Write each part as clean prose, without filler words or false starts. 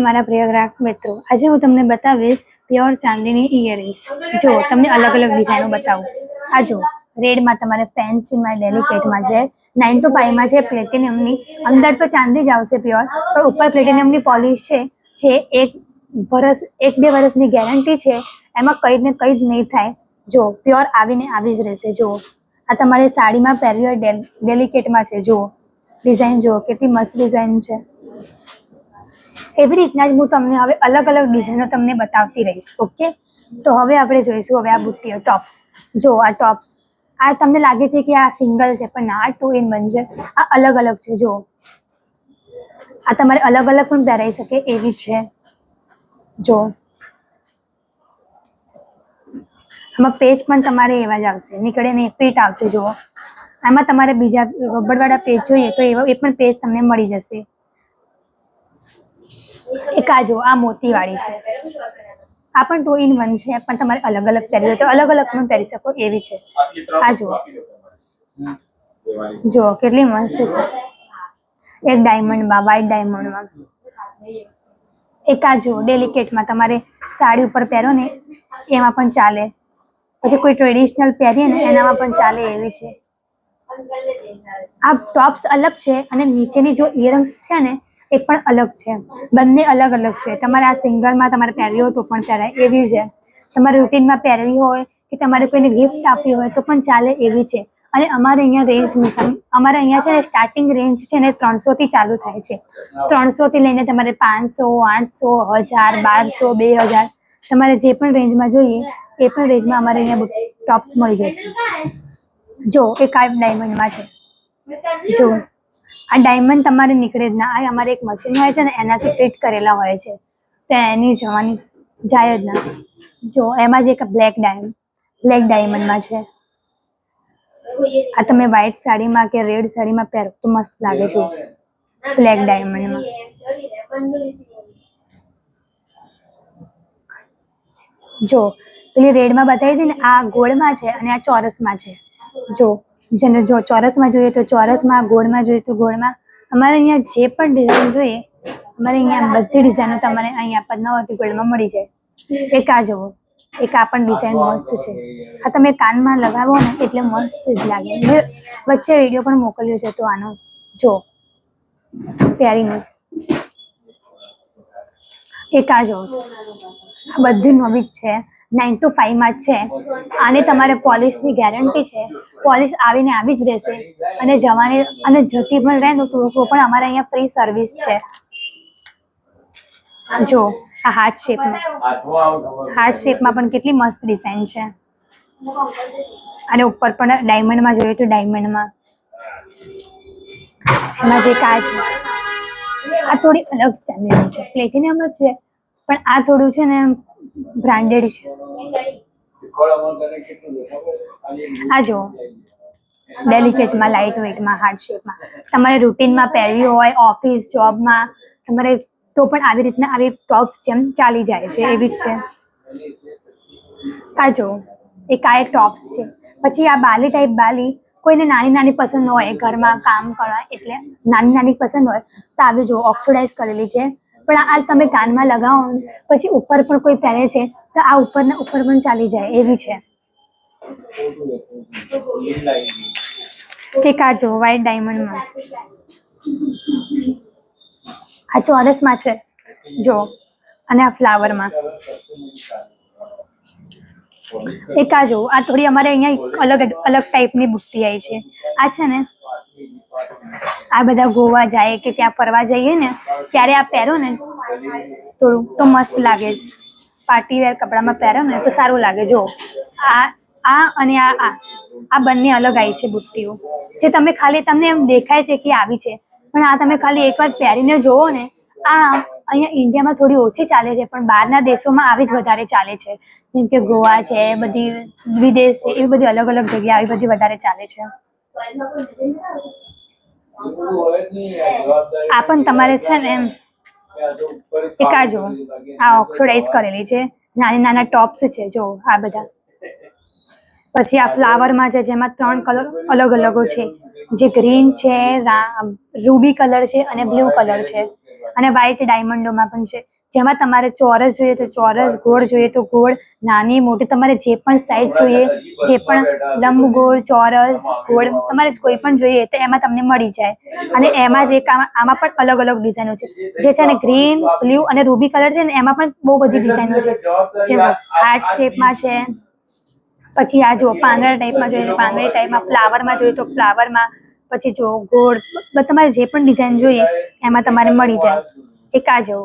મારા પ્રિય ગ્રાહક મિત્રો, આજે હું તમને બતાવીશ પ્યોર ચાંદીની ઇયરિંગ્સ. જો તમને અલગ અલગ ડિઝાઇનો બતાવું. આ જો રેડમાં તમારે ફેન્સીમાં ડેલિકેટમાં છે, 9 to 5 માં છે પ્લેટિનિયમની. અંદર તો ચાંદી જ આવશે પ્યોર, પણ ઉપર પ્લેટિનિયમની પોલિશ છે જે 1-2 વર્ષની ગેરંટી છે. એમાં કંઈ ને કંઈ જ નહીં થાય. જો પ્યોર આવીને આવી જ રહેશે. જો આ તમારે સાડીમાં પહેરવી હોય ડેલિકેટમાં છે. જો ડિઝાઇન જો કેટલી મસ્ત ડિઝાઇન છે. એવી રીતના જ હું તમને હવે અલગ અલગ ડિઝાઇનો તમને બતાવતી રહીશ. ઓકે, તો હવે આપણે જોઈશું હવે આ બુટ્ટીઓ ટોપ્સ. જો આ ટોપ્સ, આ તમને લાગે છે કે આ સિંગલ છે, પણ ના, આ 2 in 1 છે. આ અલગ અલગ છે. જો આ તમારે અલગ અલગ પણ પહેરાઈ શકે એવી છે. જો આમાં પેચ પણ તમારે એવા જ આવશે, નીકળે નહીં, ફિટ આવશે. જો આમાં તમારે બીજા રબરવાળા પેચ જોઈએ તો એ પણ પેચ તમને મળી જશે. એક આ જો આ મોતીવાળી છે, આ પણ 2 in 1 છે, પણ તમારે અલગ અલગ પહેરવી હોય તો અલગ અલગ પણ પહેરી શકો એવી છે. આ જો કેટલી મસ્ત છે, એક ડાયમંડમાં, વ્હાઈટ ડાયમંડમાં. એક આ જો ડેલિકેટમાં તમારે સાડી ઉપર પહેરો ને એમાં પણ ચાલે, પછી કોઈ ટ્રેડિશનલ પહેરીએ ને એનામાં પણ ચાલે એવી છે. આ ટોપ્સ અલગ છે અને નીચેની જો ઇયરિંગ્સ છે ને એ પણ અલગ છે. બંને અલગ અલગ છે. તમારે આ સિંગલમાં તમારે પહેરવી હોય તો પણ પહેરાય એવી છે. તમારે રૂટીનમાં પહેરવી હોય કે તમારે કોઈને ગિફ્ટ આપવી હોય તો પણ ચાલે એવી છે. અને અમારે અહીંયા છે ને સ્ટાર્ટિંગ રેન્જ છે ને 300 થી ચાલુ થાય છે. 300 થી લઈને તમારે 500, 800, 1000, 1200, 2000, તમારે જે પણ રેન્જમાં જોઈએ એ પણ રેન્જમાં અમારે અહીંયા ટોપ્સ મળી જશે. જો એક આ ડાયમંડમાં છે. જો આ ડાયમંડ તમારે નીકળે જ ના. આ અમારે એક મશીન હોય છે ને એનાથી ફિટ કરેલા હોય છે, તો એની જવાની જાય જ ના. જો એમાં જ એક બ્લેક ડાયમંડમાં છે. આ તમે વ્હાઈટ સાડીમાં કે રેડ સાડીમાં પહેરો તો મસ્ત લાગે છે. બ્લેક ડાયમંડમાં જો પેલી રેડમાં બતાવી હતી ને, આ ગોળમાં છે અને આ ચોરસમાં છે. જો જેને જો ચોરસમાં જોઈએ તો ચોરસમાં, ગોળમાં જોઈએ તો ગોળમાં. અમારે અહીંયા જે પણ ડિઝાઇન જોઈએ, અમારે અહીંયા બધી ડિઝાઇનો તમારે અહીંયા પદ્માવતી ગોલ્ડમાં મળી જાય. એક આ જુઓ, એક આ પણ ડિઝાઇન મસ્ત છે. આ તમે કાનમાં લગાવો ને એટલે મસ્ત જ લાગે. મેં વચ્ચે વિડીયો પણ મોકલ્યો છે તો આનો જો પહેરીને. એક આ જુઓ, આ બધી નવી જ છે, 9 to 5 માં જ છે. આને તમારે પોલિશની ગેરંટી છે. પોલિશ આવીને આવી જ રહેશે અને જવાની અને જતી પણ રહે ને તો પણ અમારે અહીંયા ફ્રી સર્વિસ છે. જો આ હાર્ટ શેપમાં પણ કેટલી મસ્ત ડિઝાઇન છે. અને ઉપર પણ ડાયમંડમાં જોઈએ તો ડાયમંડમાં. એમાં જે કાચ, આ થોડી અલગ ચાંદીની છે, પ્લેટિનિયમ જ છે પણ આ થોડું છે ને બ્રાન્ડેડ છે. આ જો ડેલિકેટમાં, લાઇટ વેઇટમાં, હાર્ટ શેપમાં તમારે રૂટીનમાં પહેરવી હોય, ઓફિસ જોબમાં તમારે તો પણ આવી રીતના આવી ટોપ્સ જેમ ચાલી જાય છે એવી જ છે. આ જો એક આ ટોપ્સ છે. પછી આ બાલી ટાઈપ બાલી, કોઈને નાની નાની પસંદ હોય, ઘરમાં કામ કરવા એટલે નાની નાની પસંદ હોય તો આવી જો ઓક્સિડાઇઝ કરેલી છે. પણ આ તમે કાનમાં લગાવો પછી ઉપર પણ કોઈ પહેરે છે તો આ ઉપરના ઉપર પણ ચાલી જાય એવી છે. એક આ જો વ્હાઈટ ડાયમંડમાં, આ ચોરસમાં છે જો, અને આ ફ્લાવરમાં. એક આ જો, આ થોડી અમારે અહીંયા અલગ અલગ ટાઈપની બુટ્ટી આવી છે. આ છે ને આ બધા ગોવા જાય કે ત્યાં ફરવા જઈએ ને ત્યારે આ પહેરો ને થોડું તો મસ્ત લાગે. પાર્ટી વેર કપડામાં પહેરો ને તો સારું લાગે. જો આ અને આ બંને અલગ આવી છે બુટ્ટીઓ, જે તમે ખાલી તમને એમ દેખાય છે કે આવી છે, પણ આ તમે ખાલી એકવાર પહેરીને જોવો ને. આ અહીંયા ઇન્ડિયામાં થોડી ઓછી ચાલે છે પણ બહારના દેશોમાં આવી જ વધારે ચાલે છે. જેમ કે ગોવા છે, બધી વિદેશ છે, એવી બધી અલગ અલગ જગ્યા આવી બધી વધારે ચાલે છે. આ પણ તમારે છે ને એમ એક આ જો, આ ઓક્સિડાઇઝ કરેલી છે, નાની નાના ટોપ્સ છે જો આ બધા. પછી આ ફ્લાવરમાં છે જેમાં 3 કલર અલગ અલગો છે, જે ગ્રીન છે, રૂબી કલર છે અને બ્લુ કલર છે. અને વ્હાઈટ ડાયમંડોમાં પણ છે, જેમાં તમારે ચોરસ જોઈએ તો ચોરસ, ગોળ જોઈએ તો ગોળ, નાની મોટી તમારે જે પણ સાઈઝ જોઈએ, જે પણ લંબગોળ, ચોરસ, ગોળ તમારે કોઈ પણ જોઈએ તો એમાં તમને મળી જાય. અને એમાં જે આમાં પણ અલગ અલગ ડિઝાઇનો છે, જે છે ને ગ્રીન, બ્લુ અને રૂબી કલર છે ને એમાં પણ બહુ બધી ડિઝાઇનો છે, જે હાર્ટ શેપમાં છે. પછી આ જો પાંદડા ટાઈપમાં જોઈએ તો પાંદડા ટાઈપમાં, ફ્લાવરમાં જોઈએ તો ફ્લાવરમાં, પછી જો ગોળ, તમારે જે પણ ડિઝાઇન જોઈએ એમાં તમારે મળી જાય. એક આ જો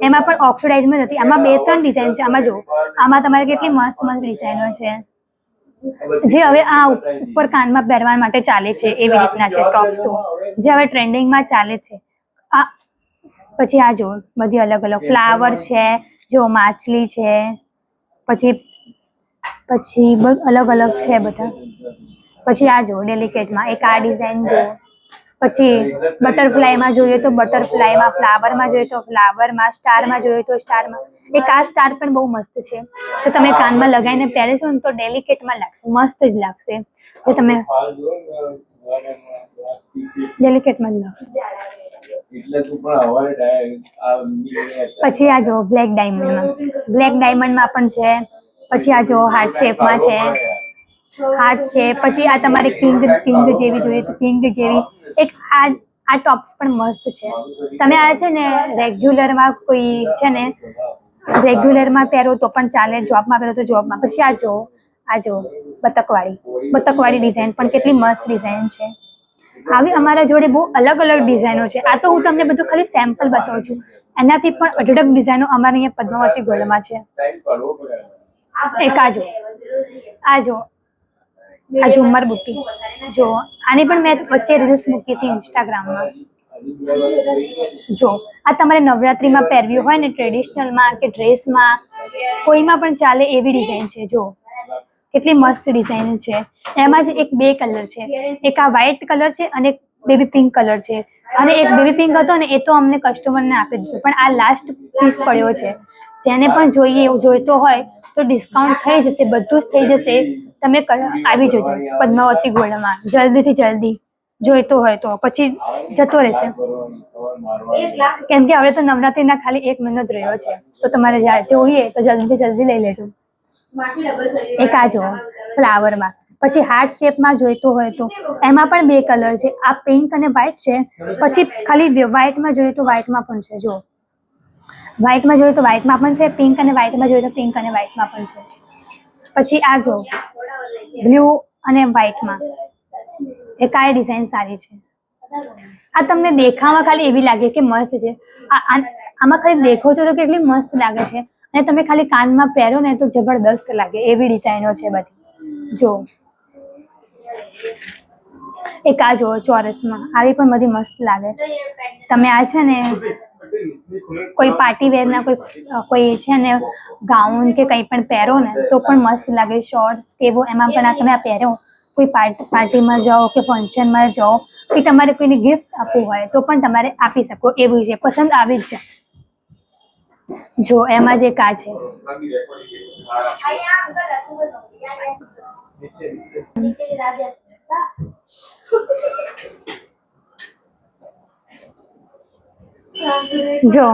એમાં પણ ઓક્સિડાઇઝમાં નથી, આમાં 2-3 ડિઝાઇન છે. આમાં જો આમાં તમારે કેટલી મસ્ત મસ્ત ડિઝાઇનો છે, જે હવે આ ઉપર કાનમાં પહેરવા માટે ચાલે છે એવી રીતના છે ટોપ્સો, જે હવે ટ્રેન્ડિંગમાં ચાલે છે. આ પછી આ જો બધી અલગ અલગ ફ્લાવર છે, જો માછલી છે, પછી અલગ અલગ છે બધા. પછી આ જો ડેલિકેટમાં એક આ ડિઝાઇન જો, પછી બટરફ્લાયમાં જોઈએ તો બટરફ્લાયમાં, ફ્લાવરમાં જોઈએ તો ફ્લાવરમાં, સ્ટારમાં જોઈએ તો સ્ટારમાં. એક આ સ્ટાર પણ બહુ મસ્ત છે, તો તમે કાનમાં લગાવીને પહેરશો ને તો ડેલિકેટમાં લાગશે, મસ્ત જ લાગશે. જે તમે ડેલિકેટમાં જ લાગશે. પછી આ જો બ્લેક ડાયમંડમાં પણ છે. પછી આ જો હાર્ટ શેપમાં છે, હાર્ટ છે. પછી આ તમારે કિંગ જેવી જોઈએ તો કિંગ જેવી. એક આ ટોપ્સ પણ મસ્ત છે, તમે આ છે ને રેગ્યુલરમાં કોઈ છે ને રેગ્યુલરમાં પહેરો તો પણ ચાલે, જોબમાં પહેરો તો જોબમાં. પછી આ જો બતકવાળી ડિઝાઇન પણ કેટલી મસ્ત ડિઝાઇન છે. આવી અમારા જોડે બહુ અલગ અલગ ડિઝાઇનો છે. આ તો હું તમને બધું ખાલી સેમ્પલ બતાવું છું, એનાથી પણ અઢળક ડિઝાઇનો અમારે અહીંયા પદ્માવતી ગોલ્ડમાં છે. એક આ જો ઝુમ્મર બુટ્ટી જો, આની પણ મેં વચ્ચે રીલ્સ મૂકી હતી ઇન્સ્ટાગ્રામમાં. જો આ તમારે નવરાત્રીમાં પહેરવી હોય ને, ટ્રેડિશનલમાં કે ડ્રેસમાં કોઈમાં પણ ચાલે એવી ડિઝાઇન છે. જો કેટલી મસ્ત ડિઝાઇન છે. એમાં જ એક 2 કલર છે, એક આ વ્હાઈટ કલર છે અને એક બેબી પિંક કલર છે. અને એક બેબી પિંક હતો ને એ તો અમને કસ્ટમરને આપી દીધો, પણ આ લાસ્ટ પીસ પડ્યો છે. જેને પણ જોઈએ એવું જોઈતો હોય તો ડિસ્કાઉન્ટ થઈ જશે, બધું જ થઈ જશે. તમે આવી જજો પદ્માવતી ગોલ્ડમાં જલ્દીથી જલ્દી, જોઈતો હોય તો, પછી જતો રહેશે. કેમ કે હવે તો નવરાત્રીના ખાલી 1 મહિનો જ રહ્યો છે, તો તમારે જોઈએ તો જલ્દીથી જલ્દી લઈ લેજો. એક આ જો ફ્લાવરમાં. પછી હાર્ટ શેપમાં જોઈતો હોય તો એમાં પણ 2 કલર છે, આ પિંક અને વ્હાઈટ છે. પછી ખાલી વ્હાઈટમાં જોઈએ તો વ્હાઈટમાં પણ છે. જો વ્હાઈટમાં જોઈએ તો વ્હાઈટમાં પણ છે, પિંક અને વ્હાઈટમાં જોઈએ તો પિંક અને વ્હાઈટમાં પણ છે. પછી આ જો બ્લુ અને વ્હાઈટમાં, એક આ ડિઝાઇન સારી છે. આ તમને દેખામાં ખાલી એવી લાગે કે મસ્ત છે, આમાં ખાલી દેખો છો તો કેટલી મસ્ત લાગે છે, અને તમે ખાલી કાનમાં પહેરો ને તો જબરદસ્ત લાગે એવી ડિઝાઇનો છે બધી. જો એક આ જો ચોરસમાં, આવી પણ બધી મસ્ત લાગે. તમે આ છે ને કોઈ પાર્ટી વેરના કોઈ છે ને ગાઉન કે કંઈ પણ પહેરો ને તો પણ મસ્ત લાગે. શોર્ટ્સ કે એવું એમાં પણ તમે આ પહેરો, કોઈ પાર્ટીમાં જાઓ કે ફંક્શનમાં જાઓ કે તમારે કોઈને ગિફ્ટ આપવું હોય તો પણ તમારે આપી શકો એવું છે, પસંદ આવી જ જાય. જો એમાં જે કા છે જો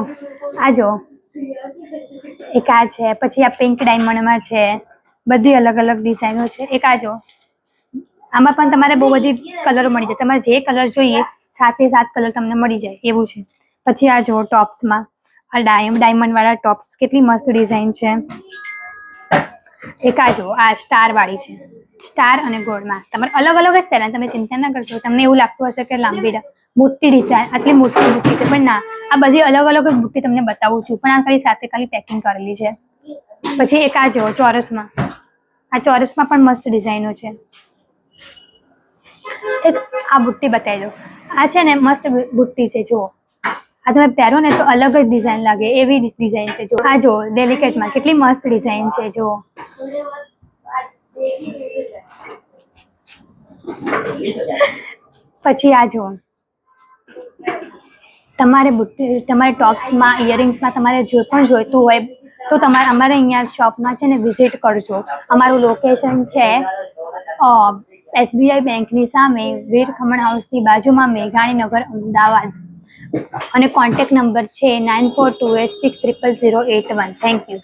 એક આ છે. પછી આ પિંક ડાયમંડમાં છે, બધી અલગ અલગ ડિઝાઇનો છે. એક આ જો આમાં પણ તમારે બહુ બધી કલરો મળી જાય, તમારે જે કલર જોઈએ 7 કલર તમને મળી જાય એવું છે. પછી આ જો ટોપ્સમાં, આ ડાયમંડ વાળા ટોપ્સ કેટલી મસ્ત ડિઝાઇન છે. એક આ જો આ સ્ટાર વાળી છે, સ્ટાર અને ગોળમાં તમારે અલગ અલગ જ પહેલા, તમે ચિંતા ના કરશો. તમને એવું લાગતું હશે કે લાંબી મોટી ડિઝાઇન, આટલી મોટી બુટ્ટી છે, પણ ના, આ બધી અલગ અલગ બુટ્ટી તમને બતાવું છું, પણ આ ખાલી પેકિંગ કરેલી છે. પછી એક આ જો ચોરસમાં, આ ચોરસમાં પણ મસ્ત ડિઝાઇનો છે. એક આ બુટ્ટી બતાવી દો, આ છે ને મસ્ત બુટ્ટી છે. જુઓ આ તમે પહેરો ને તો અલગ જ ડિઝાઇન લાગે એવી ડિઝાઇન છે. જો આ જો ડેલિકેટમાં કેટલી મસ્ત ડિઝાઇન છે. જો પછી આ જો તમારે ટોપ્સમાં, ઇયરિંગ્સમાં તમારે જે પણ જોઈતું હોય તો તમારે અમારે અહીંયા શોપમાં છે ને વિઝિટ કરજો. અમારું લોકેશન છે SBI બેંકની સામે, વીર ખમણ હાઉસની બાજુમાં, મેઘાણીનગર, અમદાવાદ. અને કોન્ટેક્ટ નંબર છે 9428600081. Thank you.